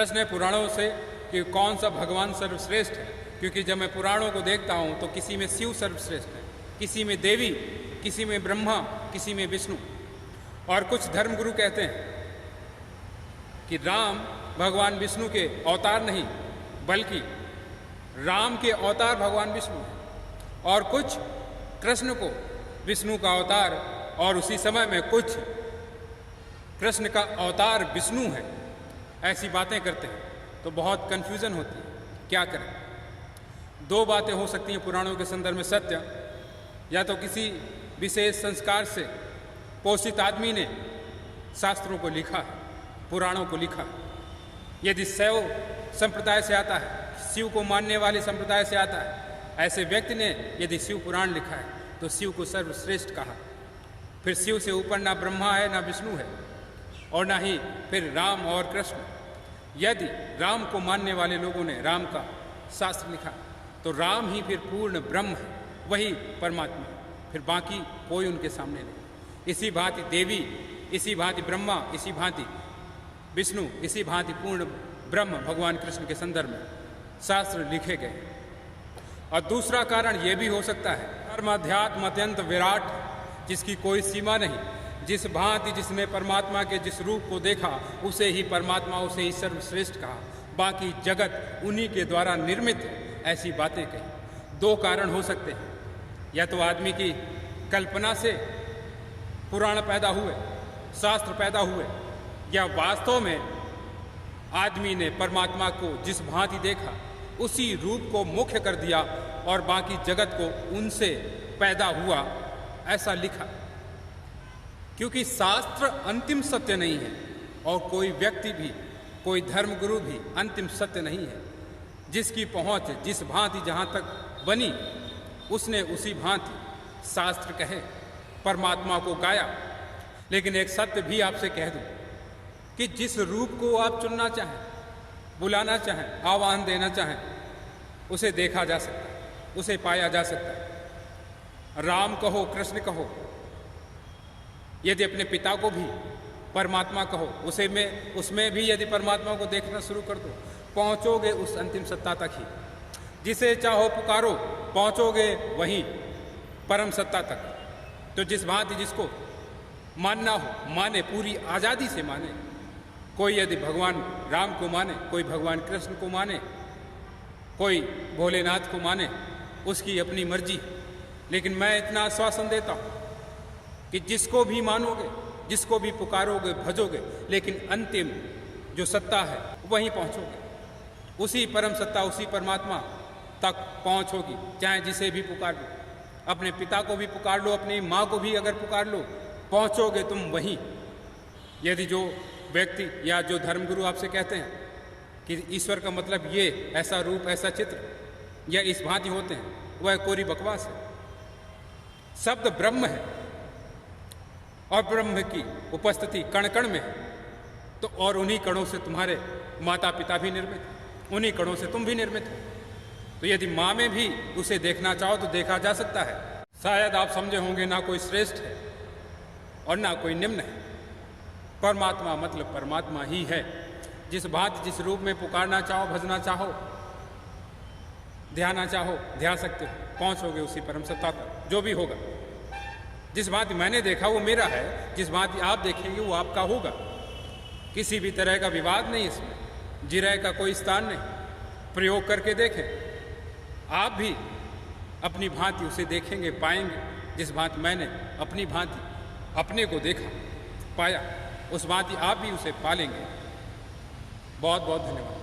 प्रश्न है पुराणों से कि कौन सा भगवान सर्वश्रेष्ठ है, क्योंकि जब मैं पुराणों को देखता हूँ तो किसी में शिव सर्वश्रेष्ठ है, किसी में देवी, किसी में ब्रह्मा, किसी में विष्णु। और कुछ धर्मगुरु कहते हैं कि राम भगवान विष्णु के अवतार नहीं, बल्कि राम के अवतार भगवान विष्णु हैं। और कुछ कृष्ण को विष्णु का अवतार और उसी समय में कुछ कृष्ण का अवतार विष्णु है, ऐसी बातें करते हैं तो बहुत कन्फ्यूज़न होती है। क्या करें? दो बातें हो सकती हैं पुराणों के संदर्भ में सत्य, या तो किसी विशेष संस्कार से पोषित आदमी ने शास्त्रों को लिखा है, पुराणों को लिखा है। यदि शैव संप्रदाय से आता है, शिव को मानने वाले संप्रदाय से आता है, ऐसे व्यक्ति ने यदि शिव पुराण लिखा है तो शिव को सर्वश्रेष्ठ कहा। फिर शिव से ऊपर ना ब्रह्मा है, ना विष्णु है, और ना ही फिर राम और कृष्ण। यदि राम को मानने वाले लोगों ने राम का शास्त्र लिखा तो राम ही फिर पूर्ण ब्रह्म है, वही परमात्मा, फिर बाकी कोई उनके सामने नहीं। इसी भांति देवी, इसी भांति ब्रह्मा, इसी भांति विष्णु, इसी भांति पूर्ण ब्रह्म भगवान कृष्ण के संदर्भ में शास्त्र लिखे गए। और दूसरा कारण ये भी हो सकता है, धर्म अध्यात्म अत्यंत विराट, जिसकी कोई सीमा नहीं, जिस भांति जिसने परमात्मा के जिस रूप को देखा उसे ही परमात्मा, उसे ही सर्वश्रेष्ठ कहा, बाकी जगत उन्हीं के द्वारा निर्मित है, ऐसी बातें कही। दो कारण हो सकते हैं, या तो आदमी की कल्पना से पुराण पैदा हुए, शास्त्र पैदा हुए, या वास्तव में आदमी ने परमात्मा को जिस भांति देखा उसी रूप को मुख्य कर दिया और बाकी जगत को उनसे पैदा हुआ, ऐसा लिखा। क्योंकि शास्त्र अंतिम सत्य नहीं है और कोई व्यक्ति भी, कोई धर्मगुरु भी अंतिम सत्य नहीं है। जिसकी पहुंच जिस भांति जहां तक बनी उसने उसी भांति शास्त्र कहे, परमात्मा को गाया। लेकिन एक सत्य भी आपसे कह दूं कि जिस रूप को आप चुनना चाहें, बुलाना चाहें, आह्वान देना चाहें, उसे देखा जा सकता है, उसे पाया जा सकता है। राम कहो, कृष्ण कहो, यदि अपने पिता को भी परमात्मा कहो, उसमें भी यदि परमात्मा को देखना शुरू कर दो, पहुंचोगे उस अंतिम सत्ता तक ही। जिसे चाहो पुकारो, पहुंचोगे वहीं परम सत्ता तक। तो जिस भांति जिसको मानना हो माने, पूरी आज़ादी से माने। कोई यदि भगवान राम को माने, कोई भगवान कृष्ण को माने, कोई भोलेनाथ को माने, उसकी अपनी मर्जी। लेकिन मैं इतना आश्वासन देता हूँ कि जिसको भी मानोगे, जिसको भी पुकारोगे, भजोगे, लेकिन अंतिम जो सत्ता है वहीं पहुँचोगे। उसी परम सत्ता, उसी परमात्मा तक पहुँच होगी, चाहे जिसे भी पुकार लो। अपने पिता को भी पुकार लो, अपनी माँ को भी अगर पुकार लो, पहुँचोगे तुम वहीं। यदि जो व्यक्ति या जो धर्मगुरु आपसे कहते हैं कि ईश्वर का मतलब ये, ऐसा रूप, ऐसा चित्र, या इस भांति होते हैं, वह कोरी बकवास है। शब्द ब्रह्म है और ब्रह्म की उपस्थिति कण कण में है। तो और उन्हीं कणों से तुम्हारे माता पिता भी निर्मित, उन्हीं कणों से तुम भी निर्मित हो। तो यदि माँ में भी उसे देखना चाहो तो देखा जा सकता है। शायद आप समझे होंगे ना कोई श्रेष्ठ है और ना कोई निम्न है। परमात्मा मतलब परमात्मा ही है। जिस भांति जिस रूप में पुकारना चाहो, भजना चाहो, ध्याना चाहो, ध्या सकते हो, पहुँचोगे उसी परम सत्ता तक, जो भी होगा। जिस भांति मैंने देखा वो मेरा है, जिस भांति आप देखेंगे वो आपका होगा। किसी भी तरह का विवाद नहीं इसमें, जिरह का कोई स्थान नहीं। प्रयोग करके देखें, आप भी अपनी भांति उसे देखेंगे, पाएंगे। जिस भांति मैंने अपनी भांति अपने को देखा, पाया, उस भांति आप भी उसे पालेंगे। बहुत बहुत धन्यवाद।